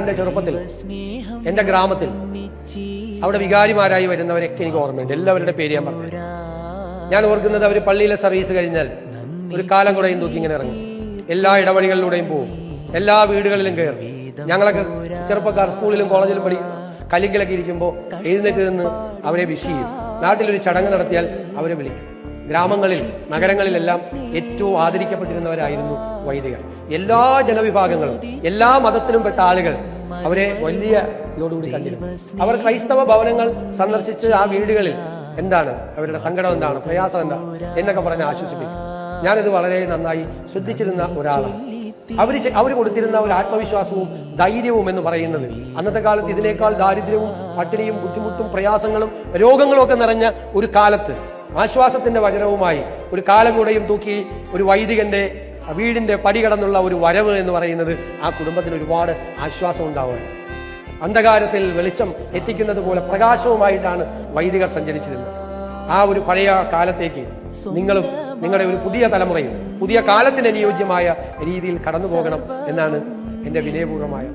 എന്റെ ചെറുപ്പത്തിൽ എന്റെ ഗ്രാമത്തിൽ അവിടെ വികാരിമാരായി വരുന്നവരൊക്കെ എനിക്ക് ഓർമ്മയുണ്ട്. എല്ലാവരുടെ പേര് ഞാൻ പറഞ്ഞു. ഞാൻ ഓർക്കുന്നത് അവർ പള്ളിയിലെ സർവീസ് കഴിഞ്ഞാൽ ഒരു കാലം കൂടെയും തൂക്കി ഇങ്ങനെ ഇറങ്ങും, എല്ലാ ഇടവഴികളിലൂടെയും പോകും, എല്ലാ വീടുകളിലും കയറും. ഞങ്ങളൊക്കെ ചെറുപ്പക്കാർ സ്കൂളിലും കോളേജിലും പഠിക്കും, കല്ലിങ്കിലൊക്കെ ഇരിക്കുമ്പോൾ എഴുന്നേറ്റ് നിന്ന് അവരെ വിഷ് ചെയ്യും. നാട്ടിലൊരു ചടങ്ങ് നടത്തിയാൽ അവരെ വിളിക്കും. ഗ്രാമങ്ങളിൽ നഗരങ്ങളിലെല്ലാം ഏറ്റവും ആദരിക്കപ്പെട്ടിരുന്നവരായിരുന്നു വൈദികർ. എല്ലാ ജനവിഭാഗങ്ങളും എല്ലാ മതത്തിലും പെട്ട ആളുകൾ അവരെ വലിയ ഇതോടുകൂടി കണ്ടിരുന്നു. അവർ ക്രൈസ്തവ ഭവനങ്ങൾ സന്ദർശിച്ച് ആ വീടുകളിൽ എന്താണ് അവരുടെ സങ്കടം, എന്താണ് പ്രയാസം, എന്താണ് എന്നൊക്കെ പറഞ്ഞ് ആശ്വസിപ്പിക്കും. ഞാനിത് വളരെ നന്നായി ശ്രദ്ധിച്ചിരുന്ന ഒരാളാണ്. അവർ കൊടുത്തിരുന്ന ഒരു ആത്മവിശ്വാസവും ധൈര്യവും എന്ന് പറയുന്നത് അന്നത്തെ കാലത്ത് ഇതിനേക്കാൾ ദാരിദ്ര്യവും പട്ടിണിയും ബുദ്ധിമുട്ടും പ്രയാസങ്ങളും രോഗങ്ങളും ഒക്കെ നിറഞ്ഞ ഒരു കാലത്ത് ആശ്വാസത്തിന്റെ വചനവുമായി ഒരു കാലം കൂടെയും തൂക്കി ഒരു വൈദികന്റെ വീടിന്റെ പടി കടന്നുള്ള ഒരു വരവ് എന്ന് പറയുന്നത് ആ കുടുംബത്തിന് ഒരുപാട് ആശ്വാസം ഉണ്ടാവുകയാണ്. അന്ധകാരത്തിൽ വെളിച്ചം എത്തിക്കുന്നത് പോലെ പ്രകാശവുമായിട്ടാണ് വൈദികർ സഞ്ചരിച്ചിരുന്നത്. ആ ഒരു പഴയ കാലത്തേക്ക് നിങ്ങളും നിങ്ങളുടെ ഒരു പുതിയ തലമുറയും പുതിയ കാലത്തിന് അനുയോജ്യമായ രീതിയിൽ കടന്നു പോകണം എന്നാണ് എന്റെ വിനയപൂർവമായ